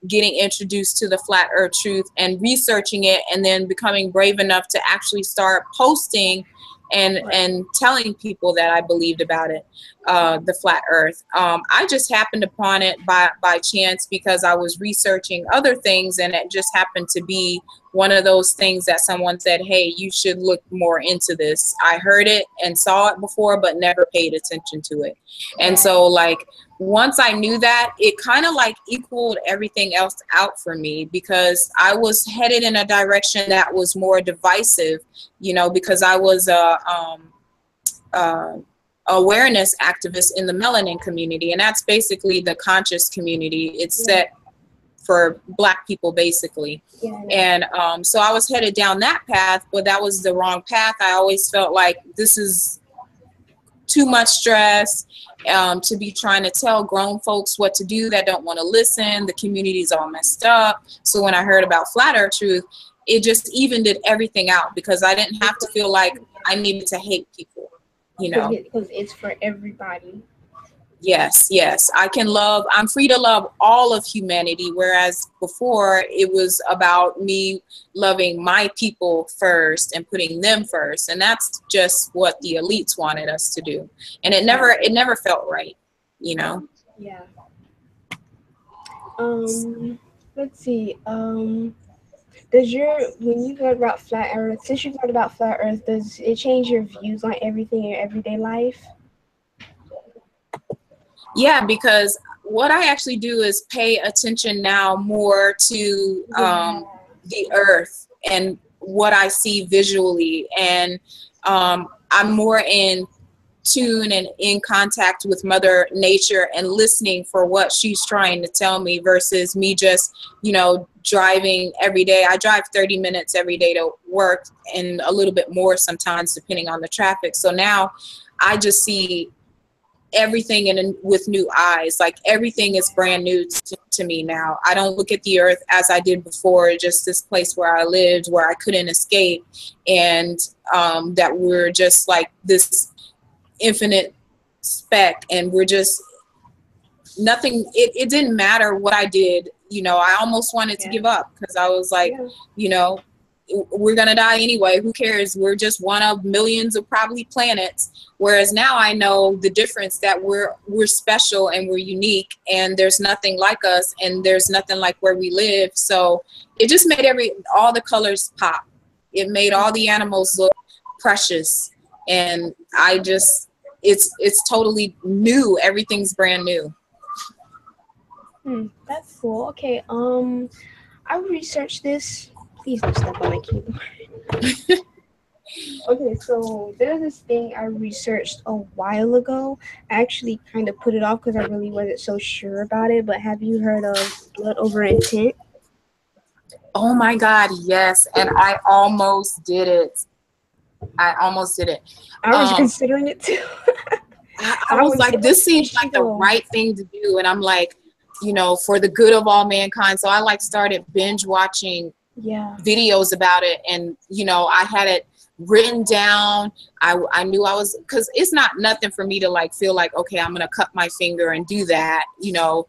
getting introduced to the flat earth truth and researching it, and then becoming brave enough to actually start posting and telling people that I believed about it, the flat earth. I just happened upon it by chance because I was researching other things, and it just happened to be one of those things that someone said, hey, you should look more into this. I heard it and saw it before, but never paid attention to it. And so like, once I knew that, it kind of like equaled everything else out for me, because I was headed in a direction that was more divisive, you know, because I was a awareness activist in the melanin community, and that's basically the conscious community. It's set for Black people basically. And so I was headed down that path, but that was the wrong path. I always felt like this is too much stress to be trying to tell grown folks what to do that don't want to listen. The community's all messed up. So when I heard about Flat Earth Truth, it just evened it everything out, because I didn't have to feel like I needed to hate people, you know. Because it's for everybody. Yes, yes. I'm free to love all of humanity, whereas before it was about me loving my people first and putting them first. And that's just what the elites wanted us to do. And it never felt right, you know? Yeah. Let's see. When you learn about flat Earth, since you learned about flat Earth, does it change your views on everything in your everyday life? Yeah, because what I actually do is pay attention now more to the earth and what I see visually. And I'm more in tune and in contact with Mother Nature and listening for what she's trying to tell me versus me just, you know, driving every day. I drive 30 minutes every day to work and a little bit more sometimes depending on the traffic. So now I just see everything with new eyes. Like everything is brand new to me now. I don't look at the earth as I did before, just this place where I lived, where I couldn't escape, and that we're just like this infinite speck, and we're just nothing. It didn't matter what I did. You know, I almost wanted to give up because I was like, you know, we're gonna die anyway. Who cares? We're just one of millions of probably planets. Whereas now I know the difference, that we're special and we're unique, and there's nothing like us, and there's nothing like where we live. So it just made all the colors pop. It made all the animals look precious, and I just it's totally new. Everything's brand new. That's cool. Okay. I researched this. Please don't step on my keyboard. Okay, so there's this thing I researched a while ago. I actually kind of put it off because I really wasn't so sure about it. But have you heard of blood over intent? Oh my God, yes. And I almost did it. I was considering it too. I was like, this seems like the right thing to do. And I'm like, you know, for the good of all mankind. So I like started binge watching videos about it. And, you know, I had it written down. I knew I was, because it's not nothing for me to like feel like, okay, I'm going to cut my finger and do that. You know,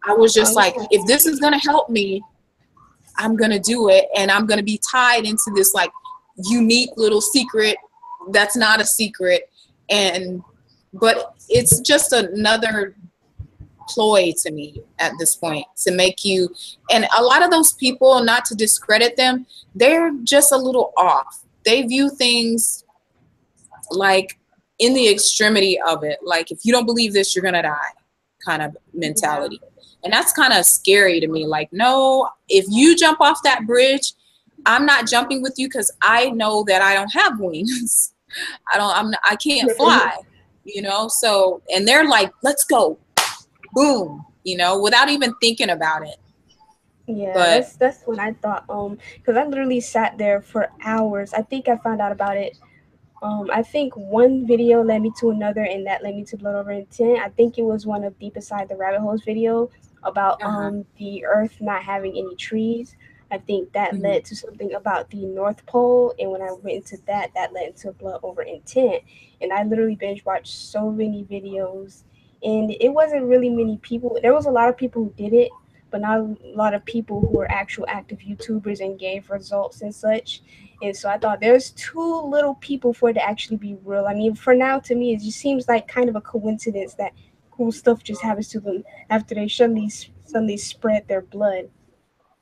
I was just like, if this is going to help me, I'm going to do it. And I'm going to be tied into this like unique little secret that's not a secret. But it's just another ploy to me at this point to make you, and a lot of those people, not to discredit them, they're just a little off. They view things like in the extremity of it, like if you don't believe this, you're gonna die kind of mentality. And that's kind of scary to me. Like, no, if you jump off that bridge, I'm not jumping with you because I know that I don't have wings. I can't fly, you know. So, and they're like, let's go, boom, you know, without even thinking about it. Yeah, but that's what I thought. Because I literally sat there for hours. I think I found out about it. I think one video led me to another, and that led me to Blood Over Intent. I think it was one of Deep Inside the Rabbit Holes video about the Earth not having any trees. I think that led to something about the North Pole, and when I went into that, that led to Blood Over Intent. And I literally binge watched so many videos, and it wasn't really many people. There was a lot of people who did it, but not a lot of people who were actual active YouTubers and gave results and such. And so I thought there's too little people for it to actually be real. I mean, for now, to me, it just seems like kind of a coincidence that cool stuff just happens to them after they suddenly spread their blood.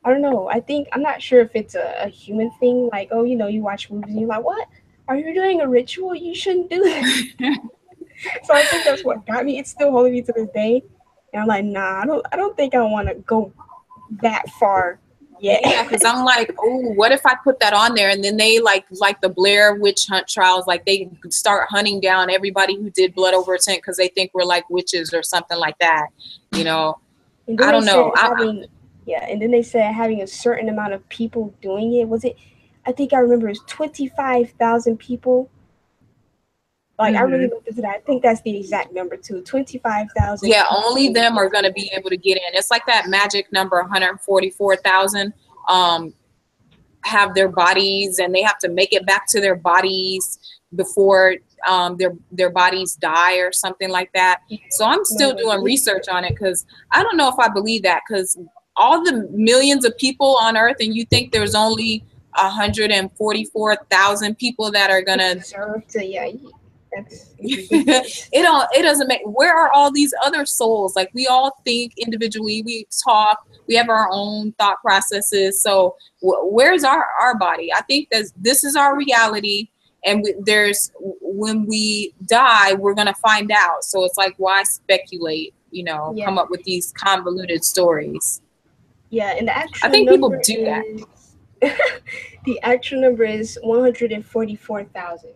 I don't know. I'm not sure if it's a human thing. Like, oh, you know, you watch movies and you're like, what? Are you doing a ritual? You shouldn't do that. So I think that's what got me. It's still holding me to this day. And I'm like, nah, I don't think I want to go that far yet. Yeah, because I'm like, oh, what if I put that on there, and then they like the Blair Witch Hunt trials, like they start hunting down everybody who did Blood Over Intent because they think we're like witches or something like that, you know. I don't know. And then they said having a certain amount of people doing it. Was it? I think I remember it was 25,000 people. Like, I really looked into that. I think that's the exact number too. 25,000. Yeah, only them are going to be able to get in. It's like that magic number, 144,000, have their bodies, and they have to make it back to their bodies before their bodies die or something like that. So I'm still doing research on it because I don't know if I believe that, because all the millions of people on Earth, and you think there's only 144,000 people that are going to deserve to, it doesn't make, where are all these other souls? Like, we all think individually, we talk, we have our own thought processes. So where's our body? I think that this is our reality, and when we die, we're gonna find out. So it's like, why speculate, you know, come up with these convoluted stories? And the actual I think people do that. The actual number is 144,000.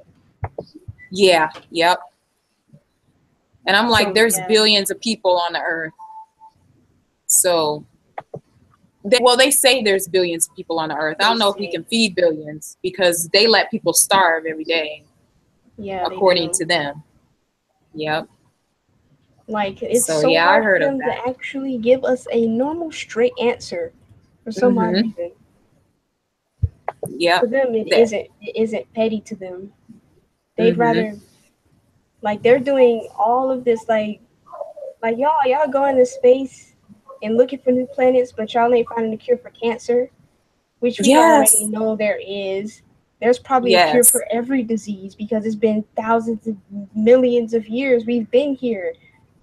Yeah, yep. And I'm like, So there's yeah, billions of people on the earth. So, they say there's billions of people on the earth. I they don't know if we say, can feed billions because they let people starve every day, yeah, they according do. to them. Yep. Like, it's So, so yeah, I hard for heard of them that. to actually give us a normal, straight answer for some odd Mm-hmm. reason. To Yep. them, it That. isn't. It isn't petty to them. They'd Mm-hmm. rather, like, they're doing all of this, like y'all going to space and looking for new planets, but y'all ain't finding a cure for cancer, which we already Yes. know there is. There's probably a cure Yes. for every disease because it's been thousands of millions of years we've been here.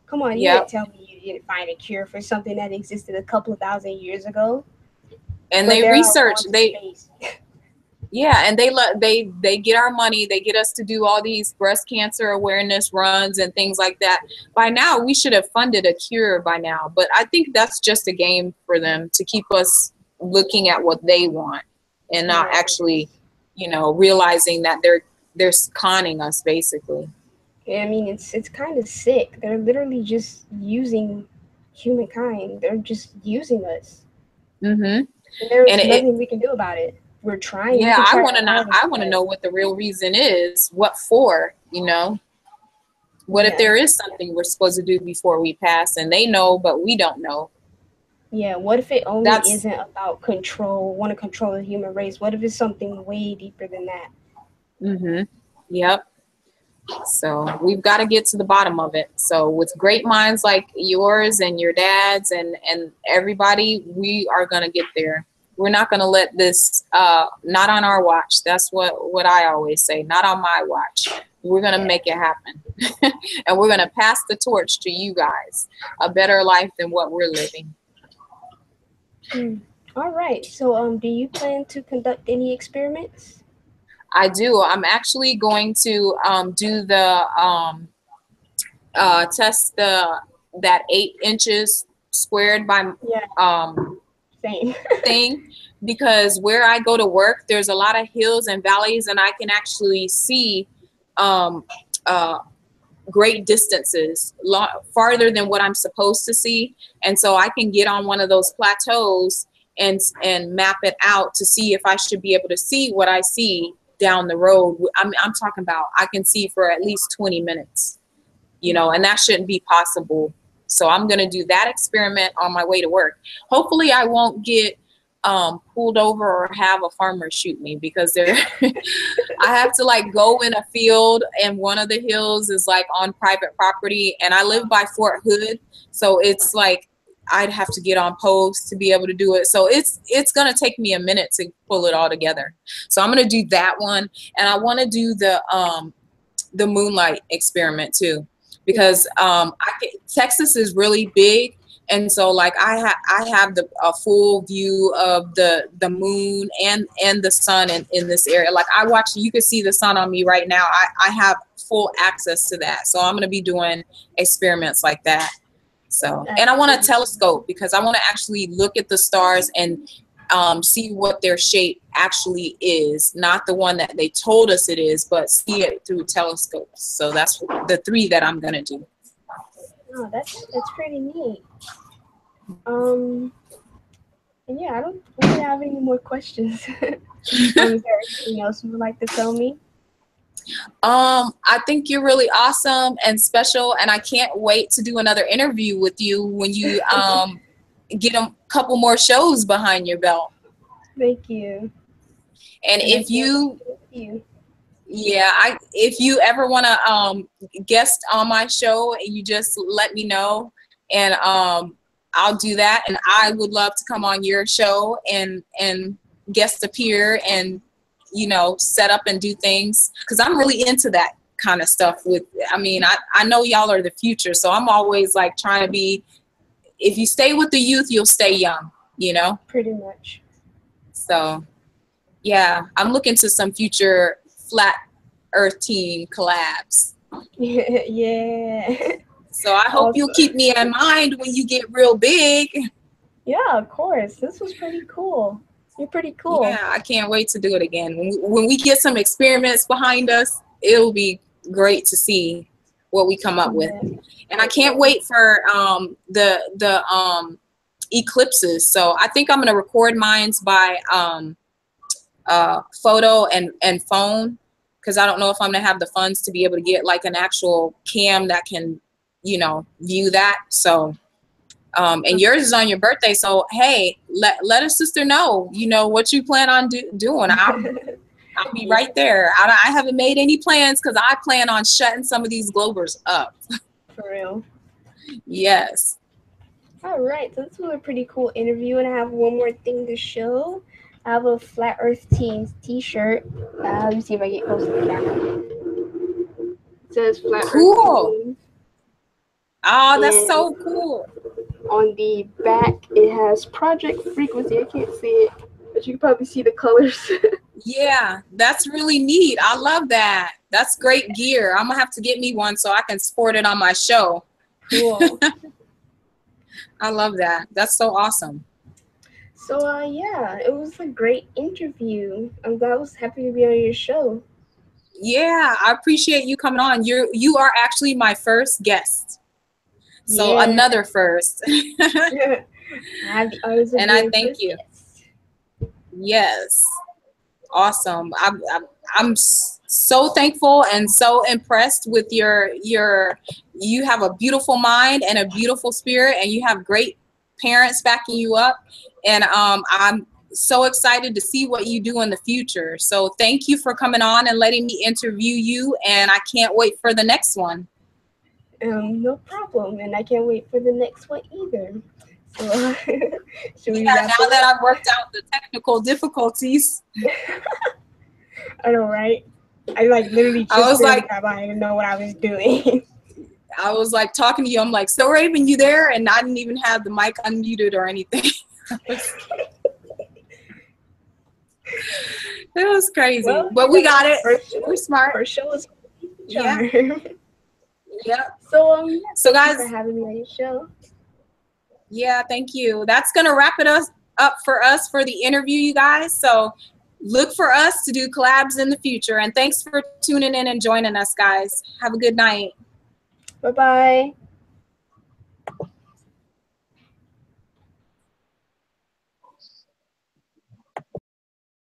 Come on, you didn't Yep. tell me you didn't find a cure for something that existed a couple of thousand years ago. And But they they're out research. going to space. Yeah, and they get our money. They get us to do all these breast cancer awareness runs and things like that. By now, we should have funded a cure by now. But I think that's just a game for them to keep us looking at what they want and not Yeah, actually, realizing that they're conning us basically. I mean, it's kind of sick. They're literally just using humankind. They're just using us, Mm-hmm. and there's And nothing we can do about it. We're trying. We yeah, can I try want to our know. hardest, I want to but know what the real reason is. What for? What if yeah, there is something we're supposed to do before we pass, and they know, but we don't know? yeah. What if it only That's isn't about control? Want to control the human race? What if it's something way deeper than that? mm-hmm. Yep. So we've got to get to the bottom of it. So with great minds like yours and your dad's and everybody, we are gonna get there. We're not gonna let this not on our watch. That's what I always say. Not on my watch. We're gonna Yeah. make it happen. And we're gonna pass the torch to you guys. A better life than what we're living. Hmm. All right. So, do you plan to conduct any experiments? I do. I'm actually going to do the test that 8 inches squared by Yeah. um, Same. thing, because where I go to work, there's a lot of hills and valleys, and I can actually see um, uh, great distances, farther than what I'm supposed to see, and so I can get on one of those plateaus and map it out to see if I should be able to see what I see down the road. I'm talking about I can see for at least 20 minutes. And that shouldn't be possible. So I'm going to do that experiment on my way to work. Hopefully I won't get pulled over or have a farmer shoot me, because I have to like go in a field, and one of the hills is like on private property, and I live by Fort Hood. So it's like I'd have to get on post to be able to do it. So it's going to take me a minute to pull it all together. So I'm going to do that one. And I want to do the moonlight experiment too, Yeah. because Texas is really big, and so like I have a full view of the moon and the sun in this area. Like you can see the sun on me right now. I have full access to that, so I'm going to be doing experiments like that. So, and That's I want a pretty cool. telescope because I want to actually look at the stars and see what their shape actually is, not the one that they told us it is, but see it through telescopes. So that's the 3 that I'm gonna do. Oh, that's pretty neat. Um, and yeah, I don't really have any more questions. Is there anything else you would like to tell me? I think you're really awesome and special, and I can't wait to do another interview with you when you get a couple more shows behind your belt. Thank you, And and I if can't wait you to meet you. Yeah, if you ever want to guest on my show, you just let me know, and I'll do that. And I would love to come on your show and guest appear and set up and do things, because I'm really into that kind of stuff. I know y'all are the future, so I'm always like trying to be. If you stay with the youth, you'll stay young. Pretty much. So yeah, I'm looking to some future flat Earth team collabs. Yeah. So I hope you'll Awesome. keep me in mind when you get real big. Yeah, of course. This was pretty cool. You're pretty cool. Yeah, I can't wait to do it again. When we get some experiments behind us, it'll be great to see what we come up with. Yeah. And I can't wait for the eclipses. So I think I'm gonna record mines by photo and phone, because I don't know if I'm gonna have the funds to be able to get like an actual cam that can, you know, view that. So and yours is on your birthday, so hey, let a sister know, you know, what you plan on doing. I'll be right there. I haven't made any plans because I plan on shutting some of these Globers up. For real. Yes. All right, so this was a pretty cool interview, and I have one more thing to show. I have a Flat Earth Teens t-shirt. Let me see if I get close to the camera. It says Flat Cool. Earth Teens. Oh, that's And so cool. on the back, it has Project Frequency. I can't see it, but you can probably see the colors. Yeah, that's really neat. I love that. That's great gear. I'm gonna have to get me one so I can sport it on my show. Cool. I love that. That's so awesome. So, yeah, it was a great interview. I'm glad I was happy to be on your show. Yeah, I appreciate you coming on. You are actually my first guest. So Yeah. another first. I have the honors of And I being thank first you. guest. Yes. Awesome. I'm so thankful and so impressed with you have a beautiful mind and a beautiful spirit, and you have great parents backing you up. And I'm so excited to see what you do in the future. So thank you for coming on and letting me interview you, and I can't wait for the next one. No problem, and I can't wait for the next one either. So, should we Yeah, wrap now it that up? I've worked out the technical difficulties. I know, right? I literally I just was barely like, got by. I didn't know what I was doing. I was like talking to you. I'm like, so Raven, you there? And I didn't even have the mic unmuted or anything. It was crazy, Well, but we got it. We're smart. First show was Yeah. charm. Yeah. So, So thank you guys, for having me on your show. yeah, thank you. That's gonna wrap it up for us for the interview, you guys. So look for us to do collabs in the future. And thanks for tuning in and joining us, guys. Have a good night. Bye-bye.